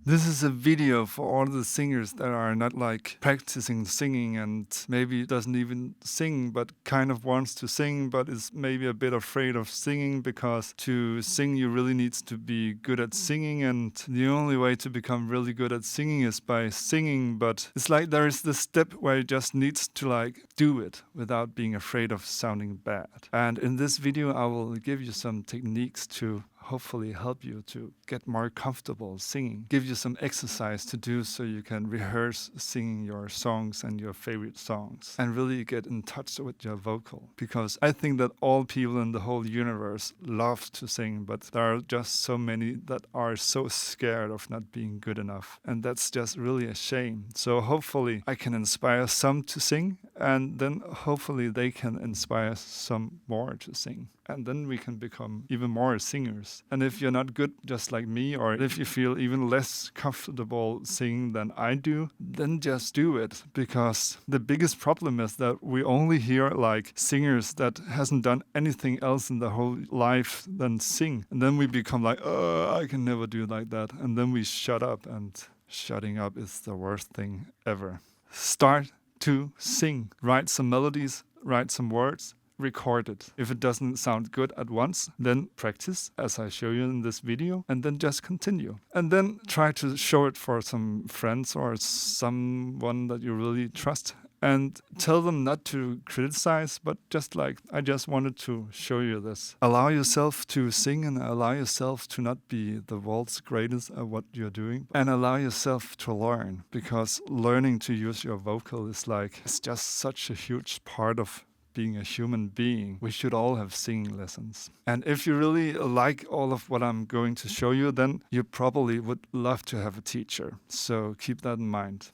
This is a video for all the singers that are not like practicing singing and maybe doesn't even sing but kind of wants to sing but is maybe a bit afraid of singing, because to sing you really need to be good at singing, and the only way to become really good at singing is by singing. But it's like there is this step where you just needs to like do it without being afraid of sounding bad. And in this video I will give you some techniques to hopefully help you to get more comfortable singing, give you some exercise to do so you can rehearse singing your songs and your favorite songs and really get in touch with your vocal. Because I think that all people in the whole universe love to sing, but there are just so many that are so scared of not being good enough, and that's just really a shame. So hopefully I can inspire some to sing, and then hopefully they can inspire some more to sing. And then we can become even more singers. And if you're not good just like me, or if you feel even less comfortable singing than I do, then just do it. Because the biggest problem is that we only hear like singers that hasn't done anything else in their whole life than sing. And then we become like, oh, I can never do like that. And then we shut up, and shutting up is the worst thing ever. Start to sing. Write some melodies, write some words, record it. If it doesn't sound good at once, then practice as I show you in this video, and then just continue. And then try to show it for some friends or someone that you really trust, and tell them not to criticize, but just like, I just wanted to show you this. Allow yourself to sing, and allow yourself to not be the world's greatest at what you're doing, and allow yourself to learn, because learning to use your vocal is like, it's just such a huge part of being a human being. We should all have singing lessons. And if you really like all of what I'm going to show you, then you probably would love to have a teacher. So keep that in mind.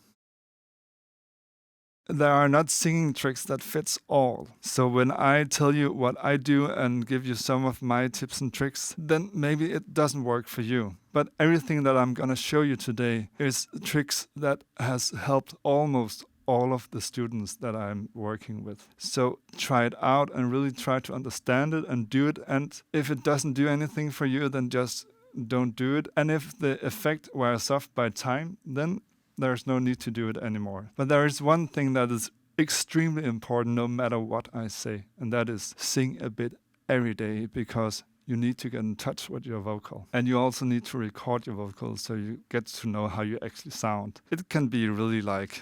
There are not singing tricks that fits all. So when I tell you what I do and give you some of my tips and tricks, then maybe it doesn't work for you. But everything that I'm gonna show you today is tricks that has helped almost all of the students that I'm working with. So try it out and really try to understand it and do it. And if it doesn't do anything for you, then just don't do it. And if the effect wears off by time, then there's no need to do it anymore. But there is one thing that is extremely important no matter what I say, and that is sing a bit every day, because you need to get in touch with your vocal. And you also need to record your vocal so you get to know how you actually sound. It can be really like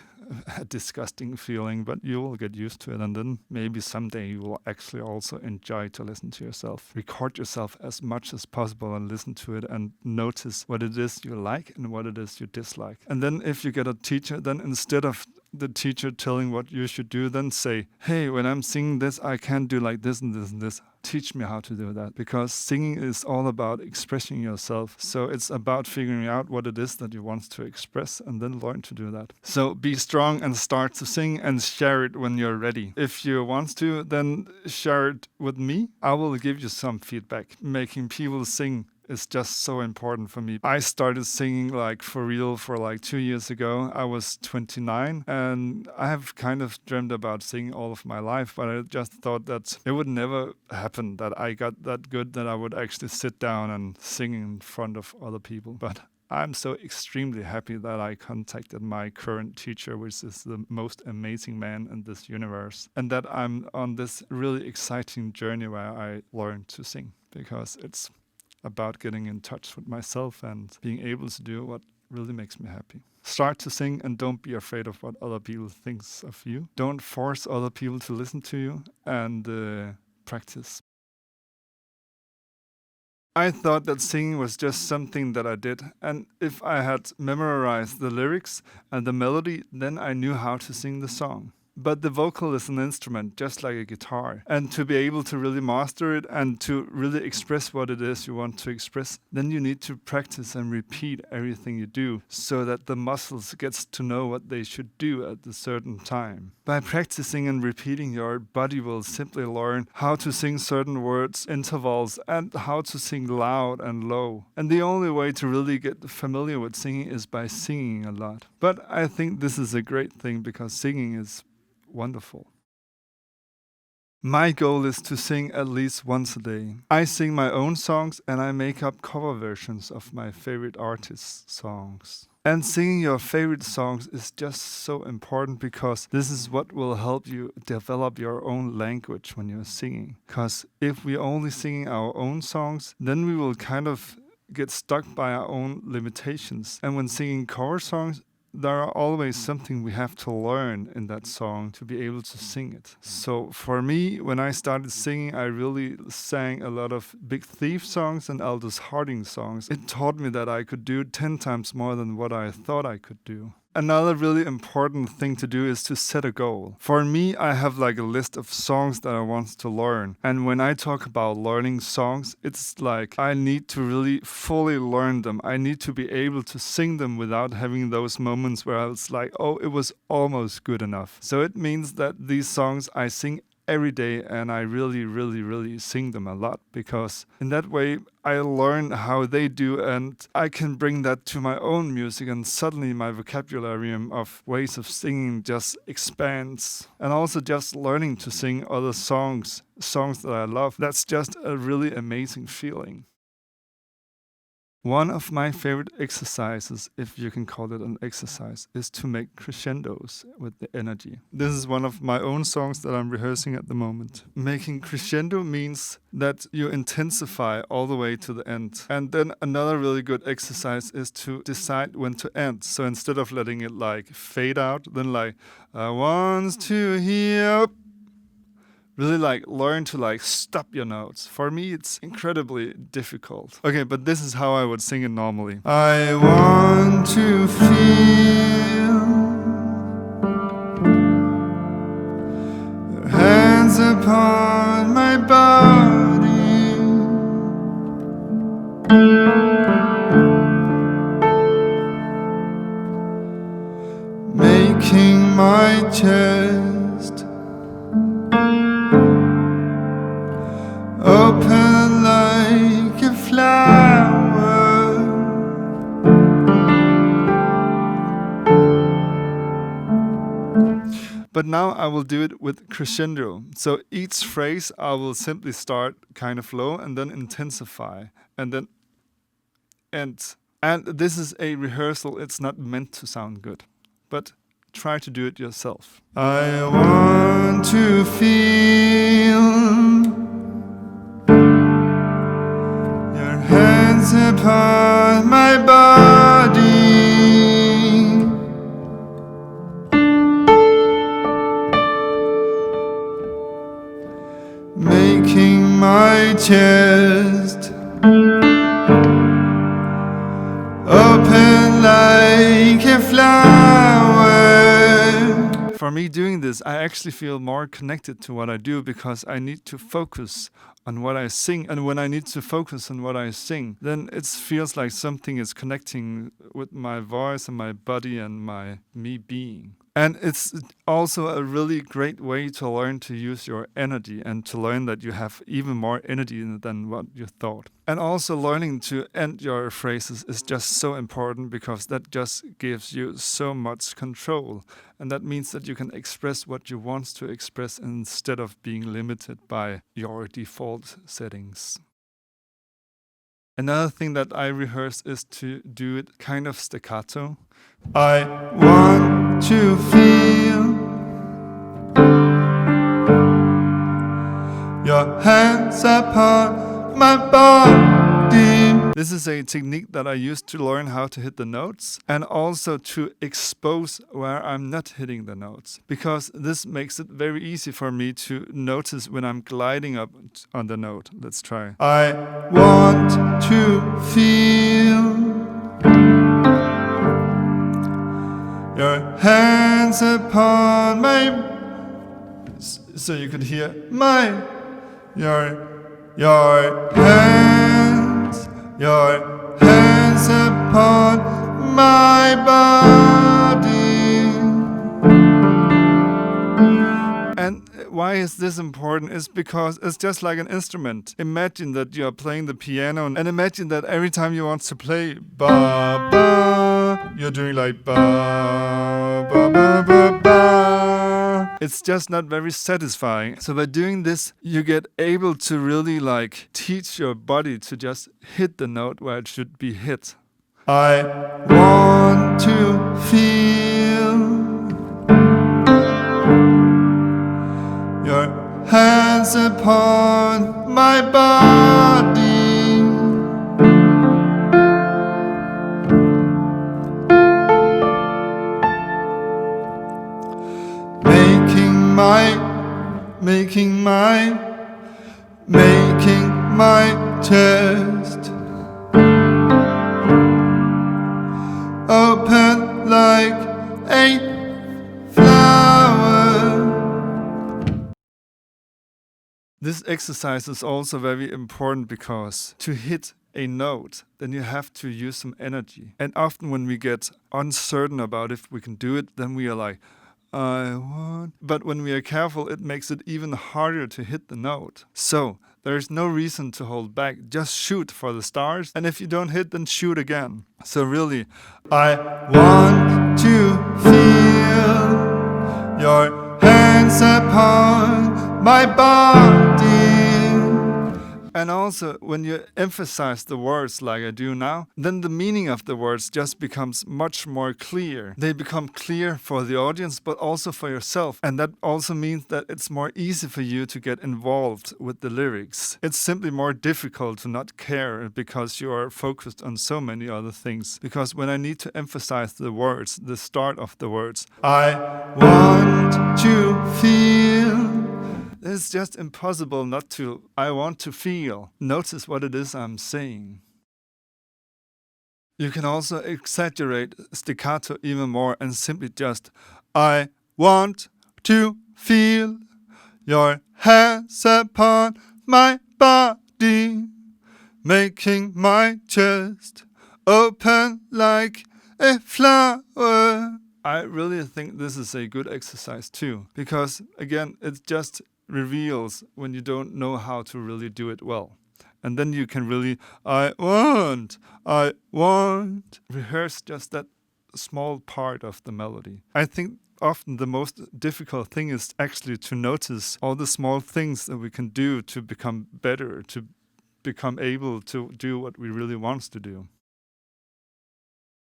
a disgusting feeling, but you will get used to it, and then maybe someday you will actually also enjoy to listen to yourself. Record yourself as much as possible and listen to it and notice what it is you like and what it is you dislike. And then if you get a teacher, then instead of the teacher telling what you should do, then say, hey, when I'm singing this, I can't do like this and this and this. Teach me how to do that. Because singing is all about expressing yourself. So it's about figuring out what it is that you want to express and then learn to do that. So be strong and start to sing, and share it when you're ready. If you want to, then share it with me. I will give you some feedback. Making people sing is just so important for me. I started singing like for real for like 2 years ago. I was 29, and I have kind of dreamed about singing all of my life, but I just thought that it would never happen that I got that good that I would actually sit down and sing in front of other people. But I'm so extremely happy that I contacted my current teacher, which is the most amazing man in this universe, and that I'm on this really exciting journey where I learn to sing, because it's about getting in touch with myself and being able to do what really makes me happy. Start to sing, and don't be afraid of what other people think of you. Don't force other people to listen to you, and practice. I thought that singing was just something that I did, and if I had memorized the lyrics and the melody, then I knew how to sing the song. But the vocal is an instrument, just like a guitar. And to be able to really master it and to really express what it is you want to express, then you need to practice and repeat everything you do so that the muscles gets to know what they should do at a certain time. By practicing and repeating, your body will simply learn how to sing certain words, intervals, and how to sing loud and low. And the only way to really get familiar with singing is by singing a lot. But I think this is a great thing, because singing is wonderful. My goal is to sing at least once a day. I sing my own songs and I make up cover versions of my favorite artists' songs. And singing your favorite songs is just so important because this is what will help you develop your own language when you're singing. Because if we're only singing our own songs, then we will kind of get stuck by our own limitations. And when singing cover songs, there are always something we have to learn in that song to be able to sing it. So for me, when I started singing, I really sang a lot of Big Thief songs and Aldous Harding songs. It taught me that I could do 10 times more than what I thought I could do. Another really important thing to do is to set a goal. For me, I have like a list of songs that I want to learn. And when I talk about learning songs, it's like I need to really fully learn them. I need to be able to sing them without having those moments where I was like, oh, it was almost good enough. So it means that these songs I sing every day and I really sing them a lot, because in that way I learn how they do and I can bring that to my own music, and suddenly my vocabulary of ways of singing just expands. And also just learning to sing other songs that I love, that's just a really amazing feeling. One of my favorite exercises, if you can call it an exercise, is to make crescendos with the energy. This is one of my own songs that I'm rehearsing at the moment. Making crescendo means that you intensify all the way to the end. And then another really good exercise is to decide when to end. So instead of letting it like fade out, then like, I want to hear... Really like learn to like stop your notes. For me, it's incredibly difficult. Okay, but this is how I would sing it normally. I want to feel your hands upon my body, making my chest open like a flower. But now I will do it with crescendo. So each phrase I will simply start kind of low and then intensify and then end. And this is a rehearsal, it's not meant to sound good. But try to do it yourself. I want to feel hands upon my body, making my chest open like a flower. For me doing this, I actually feel more connected to what I do because I need to focus on what I sing. And when I need to focus on what I sing, then it feels like something is connecting with my voice and my body and my me being. And it's also a really great way to learn to use your energy and to learn that you have even more energy than what you thought. And also learning to end your phrases is just so important because that just gives you so much control. And that means that you can express what you want to express instead of being limited by your default settings. Another thing that I rehearse is to do it kind of staccato. I want to feel your hands upon my body. This is a technique that I used to learn how to hit the notes and also to expose where I'm not hitting the notes, because this makes it very easy for me to notice when I'm gliding up on the note. Let's try. I want to feel your hands upon my... So you could hear your hands upon my body. And why is this important? Is because it's just like an instrument. Imagine that you are playing the piano and imagine that every time you want to play ba ba, you're doing like ba ba ba ba ba. It's just not very satisfying. So by doing this, you get able to really like teach your body to just hit the note where it should be hit. I want to feel your hands upon my body. Making my chest open like a flower. This exercise is also very important because to hit a note, then you have to use some energy. And often when we get uncertain about if we can do it, then we are like, I want. But when we are careful, it makes it even harder to hit the note. So there is no reason to hold back. Just shoot for the stars. And if you don't hit, then shoot again. So really, I want to feel your hands upon my body. And also, when you emphasize the words like I do now, then the meaning of the words just becomes much more clear. They become clear for the audience, but also for yourself. And that also means that it's more easy for you to get involved with the lyrics. It's simply more difficult to not care because you are focused on so many other things. Because when I need to emphasize the words, the start of the words, I want to feel. It's just impossible not to, I want to feel. Notice what it is I'm saying. You can also exaggerate staccato even more and simply just, I want to feel your hands upon my body, making my chest open like a flower. I really think this is a good exercise too, because again, it just reveals when you don't know how to really do it well. And then you can really, I want, rehearse just that small part of the melody. I think often the most difficult thing is actually to notice all the small things that we can do to become better, to become able to do what we really want to do.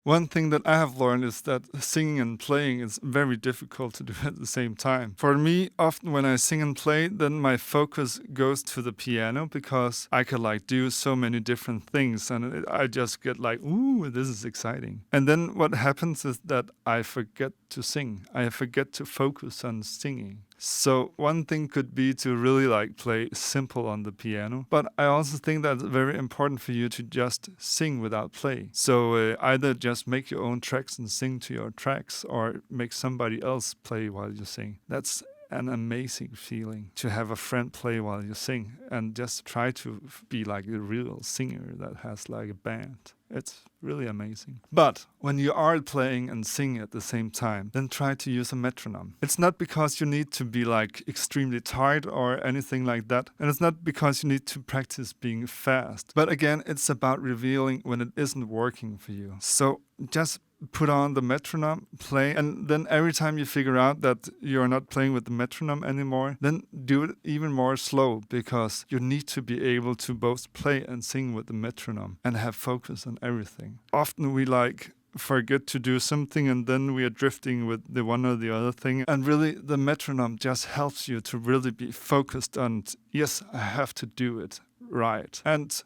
One thing that I have learned is that singing and playing is very difficult to do at the same time. For me, often when I sing and play, then my focus goes to the piano because I could like do so many different things and I just get like, ooh, this is exciting. And then what happens is that I forget to sing. I forget to focus on singing. So one thing could be to really like play simple on the piano, but I also think that's very important for you to just sing without play. So either just make your own tracks and sing to your tracks or make somebody else play while you sing. That's an amazing feeling to have a friend play while you sing and just try to be like a real singer that has like a band. It's really amazing. But when you are playing and singing at the same time, then try to use a metronome. It's not because you need to be like extremely tired or anything like that. And it's not because you need to practice being fast. But again, it's about revealing when it isn't working for you. So just put on the metronome, play, and then every time you figure out that you're not playing with the metronome anymore, then do it even more slow because you need to be able to both play and sing with the metronome and have focus on everything. Often we like forget to do something and then we are drifting with the one or the other thing. And really the metronome just helps you to really be focused on, yes, I have to do it right. And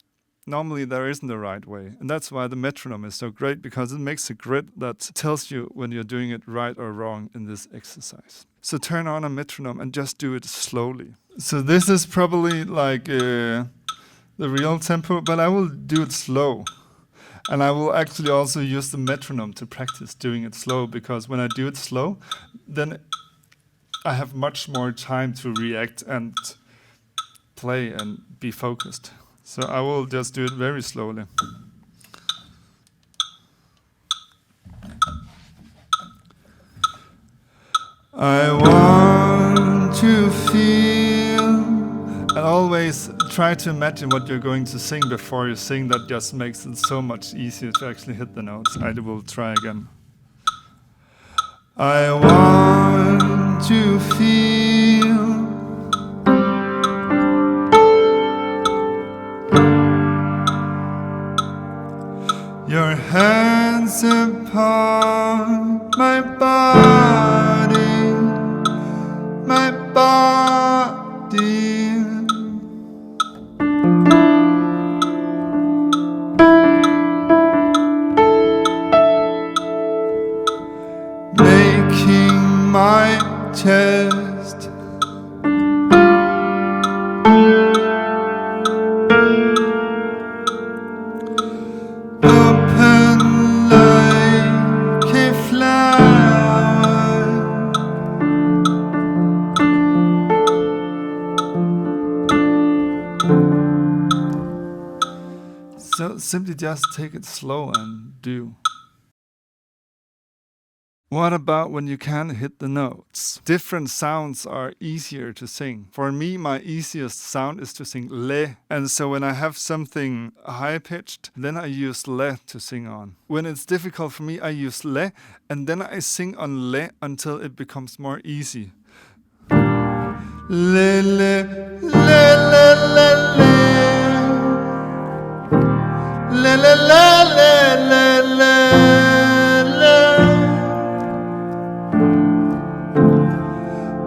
normally there isn't a right way. And that's why the metronome is so great because it makes a grid that tells you when you're doing it right or wrong in this exercise. So turn on a metronome and just do it slowly. So this is probably like the real tempo, but I will do it slow. And I will actually also use the metronome to practice doing it slow because when I do it slow, then I have much more time to react and play and be focused. So I will just do it very slowly. I want to feel, and always try to imagine what you're going to sing before you sing. That just makes it so much easier to actually hit the notes. I will try again. I want to feel your hands upon my body, my body. Making my chest open like a flower. So simply just take it slow and do. What about when you can't hit the notes? Different sounds are easier to sing. For me, my easiest sound is to sing le. And so when I have something high-pitched, then I use le to sing on. When it's difficult for me, I use le, and then I sing on le until it becomes more easy. Le, le, le, le, le, le. Le, le, le, le, le, le.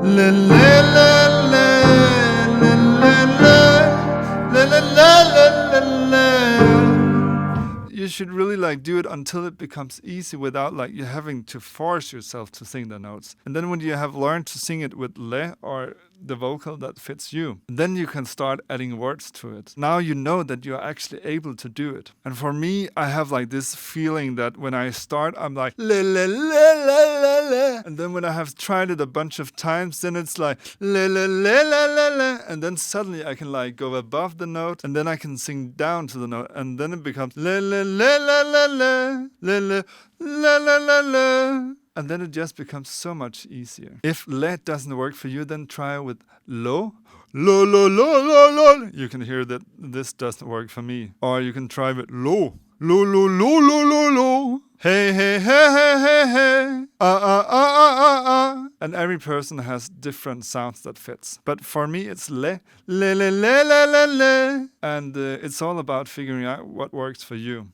Le, le, le, le, le, le, le, le, le. You should really like do it until it becomes easy without like you having to force yourself to sing the notes. And then when you have learned to sing it with le or the vocal that fits you, then you can start adding words to it. Now you know that you're actually able to do it. And for me, I have like this feeling that when I start, I'm like le le le le le le. And then when I have tried it a bunch of times, then it's like le le le le le le. And then suddenly I can like go above the note, and then I can sing down to the note, and then it becomes le le le le le le le le le le le le. And then it just becomes so much easier. If le doesn't work for you, then try with lo. Lo, lo, lo, lo, lo. You can hear that this doesn't work for me. Or you can try with lo. Lo, lo, lo, lo, lo, lo. Hey, hey, hey, hey, hey, hey. And every person has different sounds that fits. But for me, it's le, le, le, le, le, le, le. And it's all about figuring out what works for you.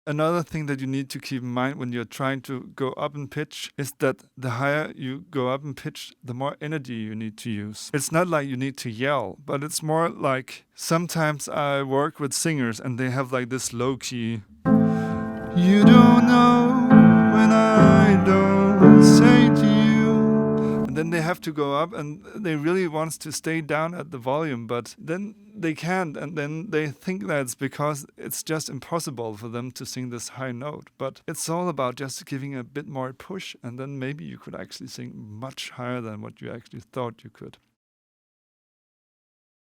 Another thing that you need to keep in mind when you're trying to go up in pitch is that the higher you go up in pitch, the more energy you need to use. It's not like you need to yell, but it's more like sometimes I work with singers and they have like this low key. You don't know when I don't say to you. And then they have to go up and they really want to stay down at the volume, but then they can't, and then they think that it's because it's just impossible for them to sing this high note. But it's all about just giving a bit more push, and then maybe you could actually sing much higher than what you actually thought you could.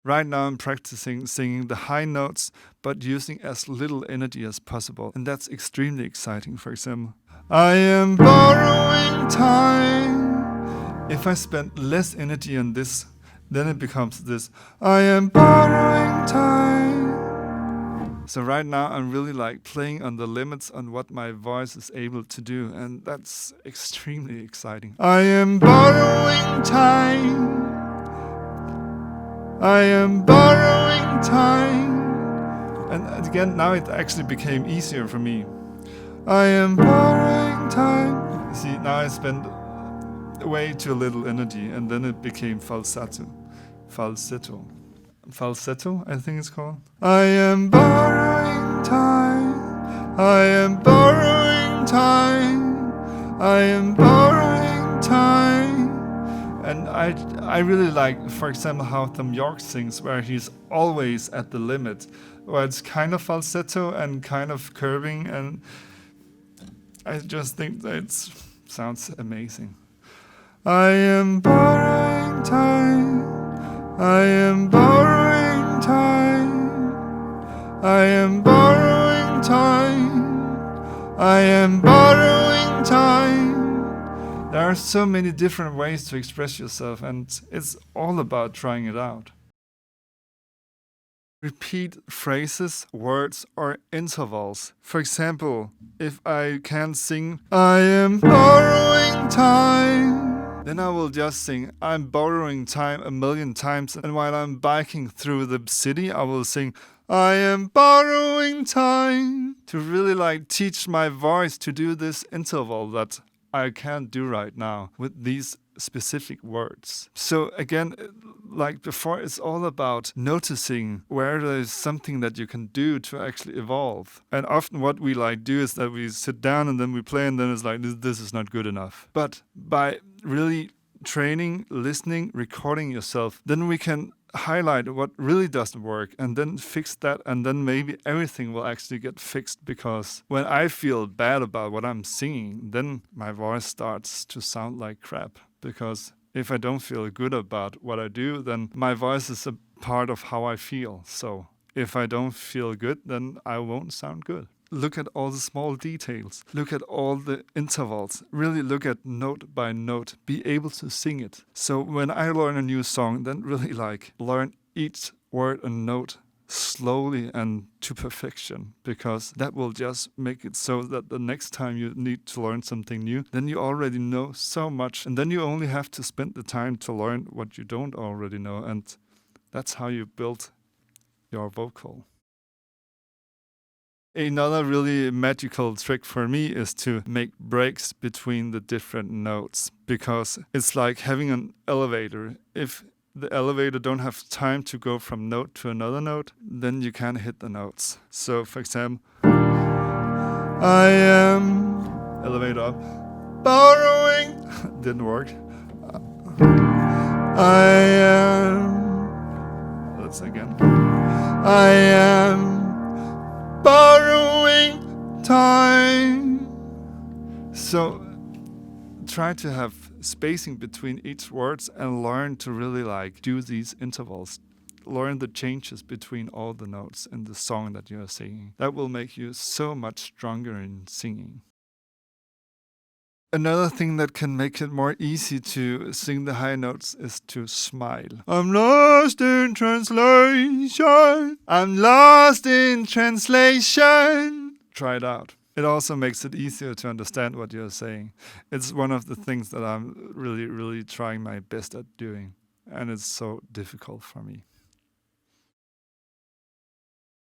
Right now I'm practicing singing the high notes, but using as little energy as possible, and that's extremely exciting. For example, I am borrowing time. If I spend less energy on this, then it becomes this. I am borrowing time. So right now I'm really like playing on the limits on what my voice is able to do, and that's extremely exciting. I am borrowing time. I am borrowing time. And again, now it actually became easier for me. I am borrowing time. See, now I spend way too little energy, and then it became falsetto. Falsetto, I think it's called. I am borrowing time. I am borrowing time. I am borrowing time. And I really like, for example, how Thiersch sings, where he's always at the limit, where it's kind of falsetto and kind of curving, and I just think that it sounds amazing. I am borrowing time. I am borrowing time. I am borrowing time. I am borrowing time. There are so many different ways to express yourself, and it's all about trying it out. repeat phrases, words, or intervals. For example, if I can sing, I am borrowing time, then I will just sing, I'm borrowing time a million times. And while I'm biking through the city, I will sing, I am borrowing time, to really like teach my voice to do this interval that I can't do right now with these specific words. So again, like before, it's all about noticing where there's something that you can do to actually evolve. And often what we like do is that we sit down and then we play, and then it's like, this is not good enough. But by really training, listening, recording yourself, then we can highlight what really doesn't work and then fix that, and then maybe everything will actually get fixed. Because when I feel bad about what I'm singing, then my voice starts to sound like crap. Because if I don't feel good about what I do, then my voice is a part of how I feel. So if I don't feel good, then I won't sound good. Look at all the small details. Look at all the intervals. Really look at note by note. Be able to sing it. So when I learn a new song, then really like learn each word and note slowly and to perfection, because that will just make it so that the next time you need to learn something new, then you already know so much, and then you only have to spend the time to learn what you don't already know, and that's how you build your vocal. Another really magical trick for me is to make breaks between the different notes, because it's like having an elevator. If the elevator don't have time to go from note to another note, then you can't hit the notes. So for example, I am, elevator up, borrowing, didn't work. I am, let's again, I am borrowing time. So try to have spacing between each words and learn to really like do these intervals. Learn the changes between all the notes in the song that you are singing. That will make you so much stronger in singing. Another thing that can make it more easy to sing the high notes is to smile. I'm lost in translation. I'm lost in translation. Try it out. It also makes it easier to understand what you're saying. It's one of the things that I'm really trying my best at doing. And it's so difficult for me.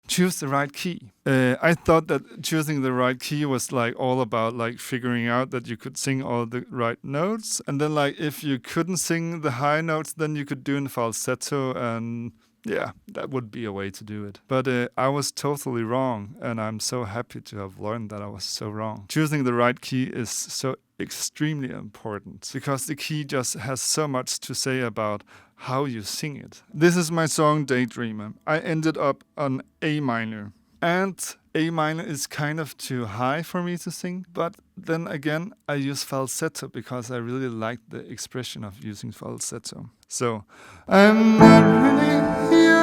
Choose the right key. I thought that choosing the right key was like all about like figuring out that you could sing all the right notes. And then like if you couldn't sing the high notes, then you could do in falsetto, and yeah, that would be a way to do it. But I was totally wrong, and I'm so happy to have learned that I was so wrong. Choosing the right key is so extremely important, because the key just has so much to say about how you sing it. This is my song Daydreamer. I ended up on A minor. And A minor is kind of too high for me to sing, but then again, I use falsetto because I really like the expression of using falsetto. So, I'm not really here.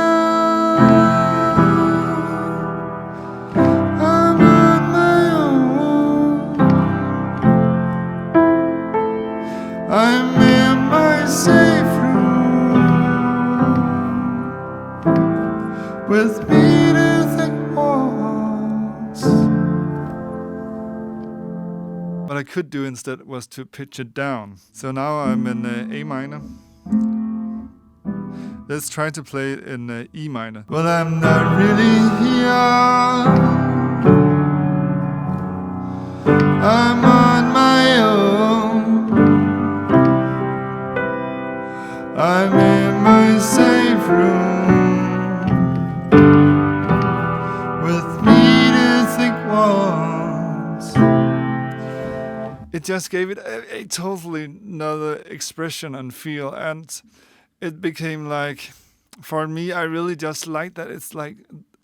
I'm on my own. I'm in my safe room with me to think once. What I could do instead was to pitch it down. So now I'm in A minor. Let's try to play it in E minor. Well, I'm not really here. I'm on my own. I'm in my safe room with me to think once. It just gave it a totally another expression and feel, and it became like, for me, I really just like that it's like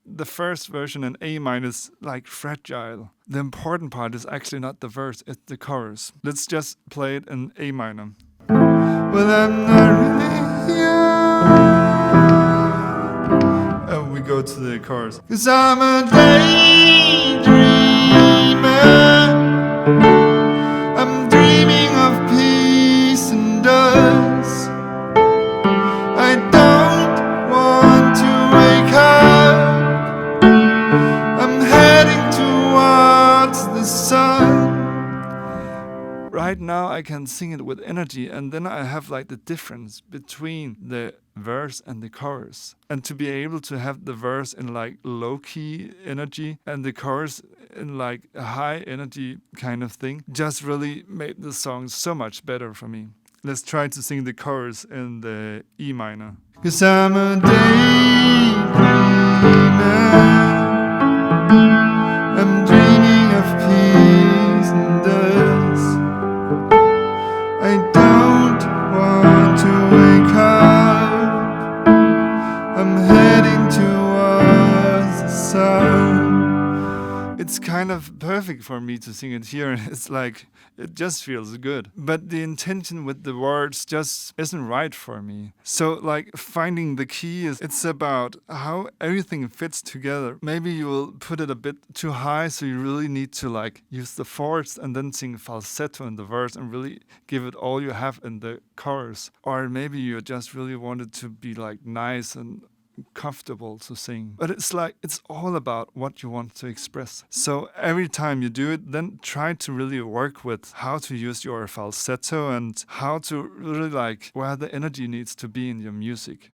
the first version in A minor is like fragile. The important part is actually not the verse, it's the chorus. Let's just play it in A minor. Well, I'm not really here. And we go to the chorus. 'Cause I'm a daydreamer. I'm dreaming of peace and dust. I don't want to wake up right now I can sing it with energy, and then I have like the difference between the verse and the chorus. And to be able to have the verse in like low-key energy and the chorus in like a high energy kind of thing just really made the song so much better for me. Let's try to sing the chorus in the E minor. 'Cause I'm a daydreamer, I'm dreaming of peace and dust. I don't want to wake up, I'm heading towards the sun. It's kind of perfect for me to sing it here. It's like, it just feels good. But the intention with the words just isn't right for me. So like finding the key it's about how everything fits together. Maybe you will put it a bit too high, so you really need to like use the fourths and then sing falsetto in the verse and really give it all you have in the chorus. Or maybe you just really want it to be like nice and comfortable to sing. But it's like, it's all about what you want to express. So every time you do it, then try to really work with how to use your falsetto and how to really like where the energy needs to be in your music.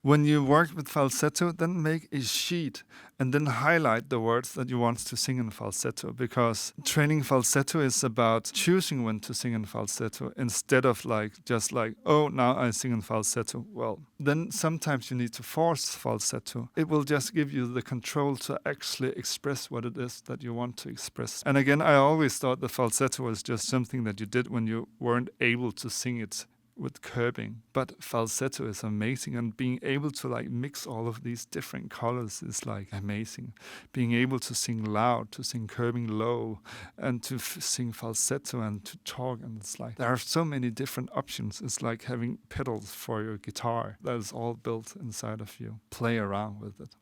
When you work with falsetto, then make a sheet and then highlight the words that you want to sing in falsetto, because training falsetto is about choosing when to sing in falsetto instead of like just like, oh, now I sing in falsetto. Well, then sometimes you need to force falsetto. It will just give you the control to actually express what it is that you want to express. And again, I always thought the falsetto was just something that you did when you weren't able to sing it with curbing. But falsetto is amazing, and being able to like mix all of these different colors is like amazing. Being able to sing loud, to sing curbing low, and to sing falsetto and to talk, and it's like there are so many different options. It's like having pedals for your guitar that is all built inside of you. Play around with it.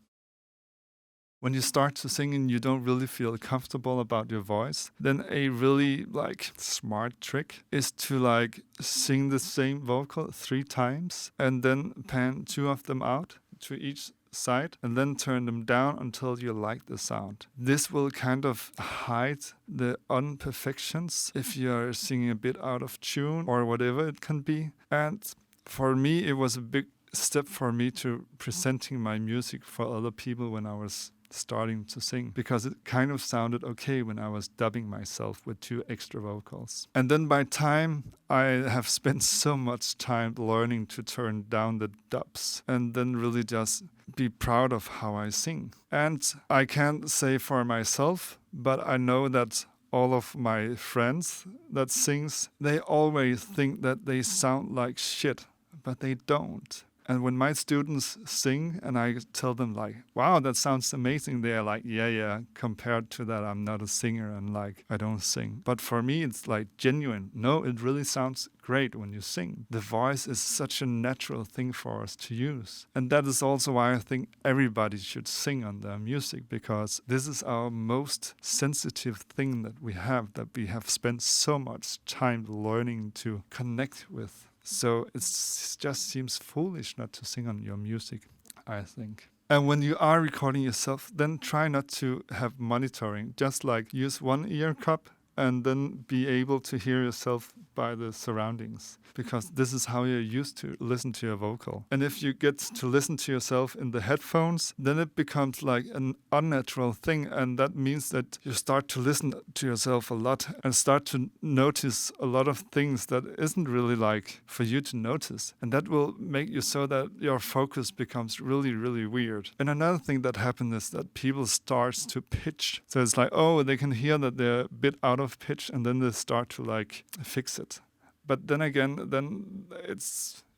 When you start to sing and you don't really feel comfortable about your voice, then a really like smart trick is to like sing the same vocal 3 times and then pan 2 of them out to each side and then turn them down until you like the sound. This will kind of hide the imperfections if you're singing a bit out of tune or whatever it can be. And for me, it was a big step for me to presenting my music for other people when I was starting to sing, because it kind of sounded okay when I was dubbing myself with 2 extra vocals. And then by time, I have spent so much time learning to turn down the dubs and then really just be proud of how I sing. And I can't say for myself, but I know that all of my friends that sings, they always think that they sound like shit, but they don't. And when my students sing and I tell them like, wow, that sounds amazing, they are like, yeah, compared to that, I'm not a singer and like, I don't sing. But for me, it's like genuine. No, it really sounds great when you sing. The voice is such a natural thing for us to use. And that is also why I think everybody should sing on their music, because this is our most sensitive thing that we have spent so much time learning to connect with. So it just seems foolish not to sing on your music, I think. And when you are recording yourself, then try not to have monitoring. Just like use one ear cup and then be able to hear yourself by the surroundings, because this is how you're used to listen to your vocal. And if you get to listen to yourself in the headphones, then it becomes like an unnatural thing, and that means that you start to listen to yourself a lot and start to notice a lot of things that isn't really like for you to notice, and that will make you so that your focus becomes really, really weird. And another thing that happens is that people start to pitch. So it's like, oh, they can hear that they're a bit out of pitch, and then they start to like fix it. But then again, then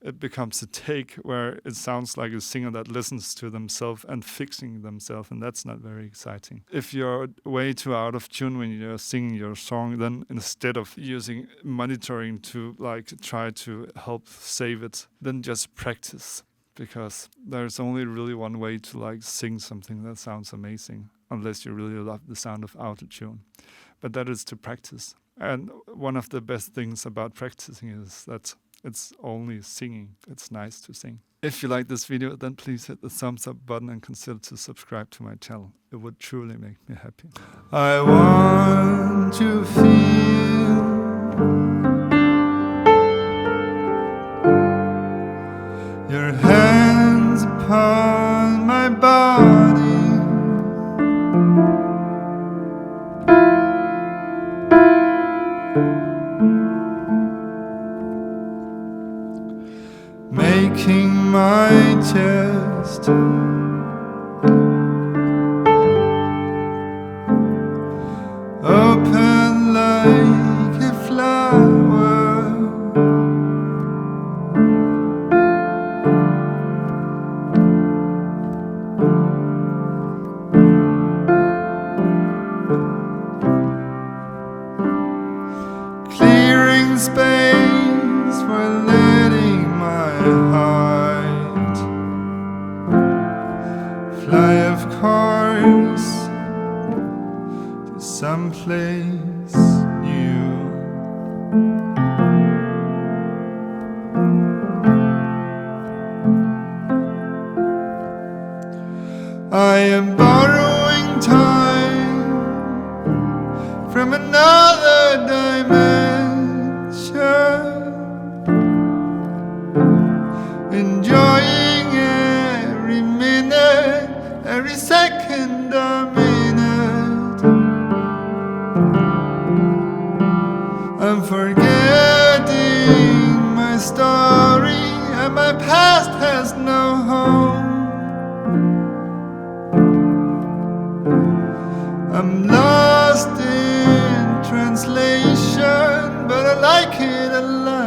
it becomes a take where it sounds like a singer that listens to themselves and fixing themselves, and that's not very exciting. If you're way too out of tune when you're singing your song, then instead of using monitoring to like try to help save it, then just practice, because there's only really one way to like sing something that sounds amazing, unless you really love the sound of autotune. But that is to practice. And one of the best things about practicing is that it's only singing. It's nice to sing. If you like this video, then please hit the thumbs up button and consider to subscribe to my channel. It would truly make me happy. I want to feel making my chest open like a flower. Clearing space for letting my heart fly, of course, to someplace new. I am borrowing time from another dimension, enjoying every minute, every second a minute. I'm forgetting my story, and my past has no home. I'm lost in translation, but I like it a lot.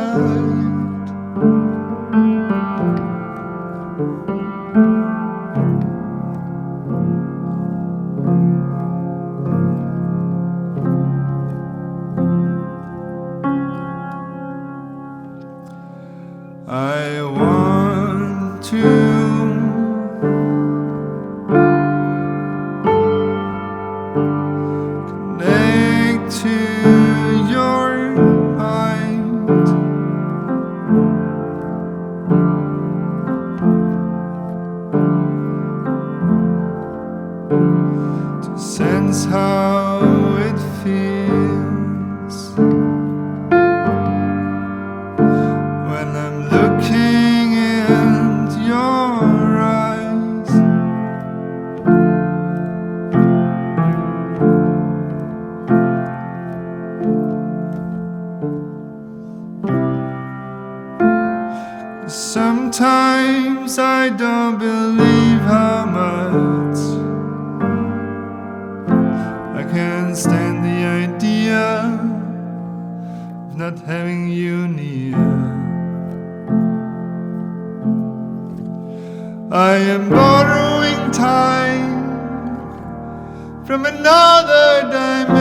I want to connect to your mind, to sense how it feels when I'm looking into your eyes. Sometimes I don't believe how much I can't stand the idea of not having you near. I am borrowing time from another dimension,